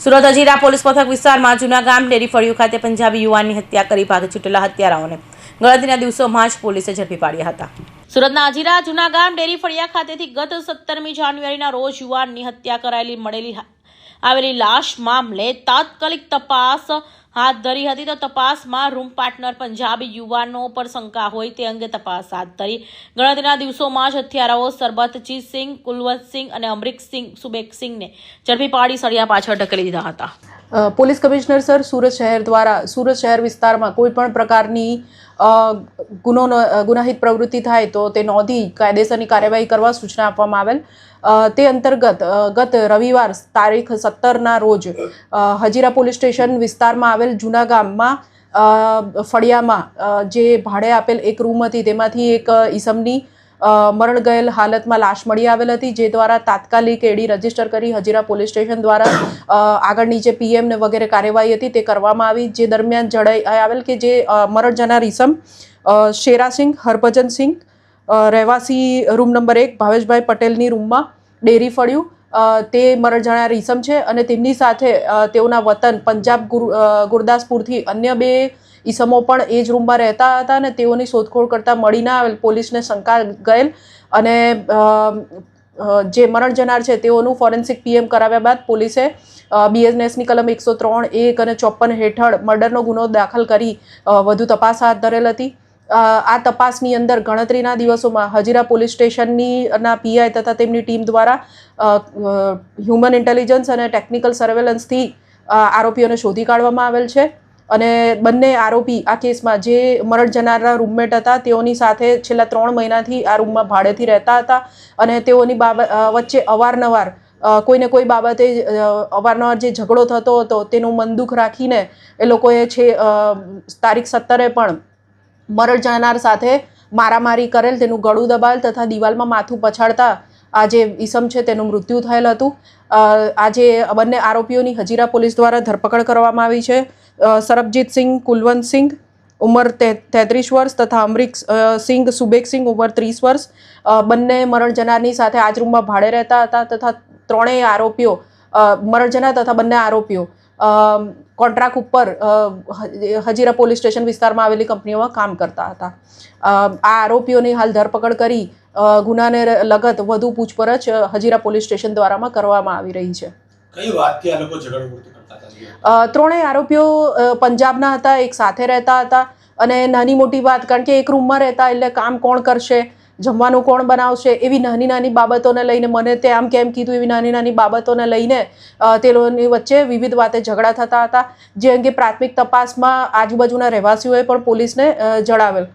Surat Hazira police મથક વિસ્તારમાં જૂના ગામ ડેરી ફળિયું ખાતે પંજાબી યુવાનની હત્યા કરી ભાગી છૂટેલા હત્યારાઓને ગણતરીના દિવસોમાં જ પોલીસે ઝડપી પાડ્યા હતા. સુરતના હજીરા જૂના ગામ ડેરી ફળિયા ખાતેથી ગત 17મી જાન્યુઆરીના રોજ યુવાનની હત્યા કરાયેલી મળેલી આવેલી લાશ મામલે તાત્કાલિક તપાસ હાથ ધરી હતી. તો તપાસમાં રૂમ પાર્ટનર પંજાબી યુવાનો પર શંકા હોય તે અંગે તપાસ હાથ ધરી ગણતરીના દિવસોમાં જ હત્યારાઓ સરબતજીત સિંહ, કુલવંત સિંહ અને અમરીક સિંહ, સુબેક સિંહને ઝડપી પાડી સળિયા પાછળ ઢકેલી દીધા હતા. પોલીસ કમિશનર સર સુરત શહેર દ્વારા સુરત શહેર વિસ્તારમાં કોઈ પણ પ્રકારની ગુનાહિત પ્રવૃત્તિ થાય તો તે નોંધી કાયદેસરની કાર્યવાહી કરવા સૂચના આપવામાં આવેલ. તે અંતર્ગત ગત રવિવાર તારીખ 17ના રોજ હજીરા પોલીસ સ્ટેશન વિસ્તારમાં આવેલ જૂના ગામમાં ફળિયામાં જે ભાડે આપેલ એક રૂમ હતી તેમાંથી એક ઈસમની મરણ ગયેલ હાલતમાં લાશ મળી આવેલ હતી, જે દ્વારા તાત્કાલિક એડી રજીસ્ટર કરી હજીરા પોલીસ સ્ટેશન દ્વારા આગળની જે પીએમ ને વગેરે કાર્યવાહી હતી તે કરવામાં આવી. જે દરમિયાન જણાઈ આવેલ કે જે મરણ જનાર ઈસમ શેરાસિંહ હરભજનસિંહ રહેવાસી રૂમ નંબર 1 ભાવેશભાઈ પટેલની રૂમમાં ડેરી ફળિયું તે મરણ જનાર ઈસમ છે અને તેમની સાથે તેઓના વતન પંજાબ ગુરદાસપુરથી અન્ય 2 ઈસમો પણ એ જ રૂમમાં રહેતા હતા અને તેઓની શોધખોળ કરતાં મળી ના આવેલ પોલીસને શંકા ગયેલ અને જે મરણ જનાર છે તેઓનું ફોરેન્સિક પીએમ કરાવ્યા બાદ પોલીસે બીએનએસની કલમ 103, 1 અને 54 હેઠળ મર્ડરનો ગુનો દાખલ કરી વધુ તપાસ હાથ ધરેલ હતી. આ તપાસની અંદર ગણતરીના દિવસોમાં હજીરા પોલીસ સ્ટેશનના પીઆઈ તથા તેમની ટીમ દ્વારા હ્યુમન ઇન્ટેલિજન્સ અને ટેકનિકલ સર્વેલન્સથી આરોપીઓને શોધી કાઢવામાં આવેલ છે અને બંને આરોપી આ કેસમાં જે મરણ જનારના રૂમમેટ હતા તેઓની સાથે છેલ્લા 3 મહિનાથી આ રૂમમાં ભાડેથી રહેતા હતા અને તેઓની વચ્ચે અવારનવાર કોઈને કોઈ બાબતે અવારનવાર જે ઝઘડો થતો હતો તેનું મનદુખ રાખીને એ લોકોએ તારીખ 17એ પણ મરણ જનાર સાથે મારામારી કરેલ, તેનું ગળું દબાવેલ તથા દિવાલમાં માથું પછાડતા આ જે ઈસમ છે તેનું મૃત્યુ થયેલ હતું. આજે બંને આરોપીઓની હજીરા પોલીસ દ્વારા ધરપકડ કરવામાં આવી છે. સરબજીત સિંહ, કુલવંત સિંહ ઉંમર 33 વર્ષ તથા અમરીક સિંહ, સુબેક સિંહ ઉંમર 30 વર્ષ બંને મરણ જનારની સાથે આજ રૂમમાં ભાડે રહેતા હતા તથા ત્રણેય આરોપીઓ મરણ જનાર તથા બંને આરોપીઓ કોન્ટ્રાક્ટ ઉપર હજીરા પોલીસ સ્ટેશન વિસ્તારમાં આવેલી કંપનીઓમાં કામ કરતા હતા. આ આરોપીઓની હાલ ધરપકડ કરી ગુનાને લગત વધુ પૂછપરછ હજીરા પોલીસ સ્ટેશન દ્વારામાં કરવામાં આવી રહી છે. કઈ વાતથી આ લોકો ઝઘડમૂર્તિ કરતા હતા? ત્રણેય આરોપીઓ પંજાબના હતા, એક સાથે રહેતા હતા અને નાની મોટી વાત, કારણ કે એક રૂમમાં રહેતા એટલે કામ કોણ કરશે, જમવાનું કોણ બનાવશે, એવી નાની નાની બાબતોને લઈને મને તે આમ કેમ કીધું એવી નાની નાની બાબતોને લઈને તે લોકોની વચ્ચે વિવિધ વાતે ઝઘડા થતા હતા, જે અંગે પ્રાથમિક તપાસમાં આજુબાજુના રહેવાસીઓએ પણ પોલીસને જણાવેલ.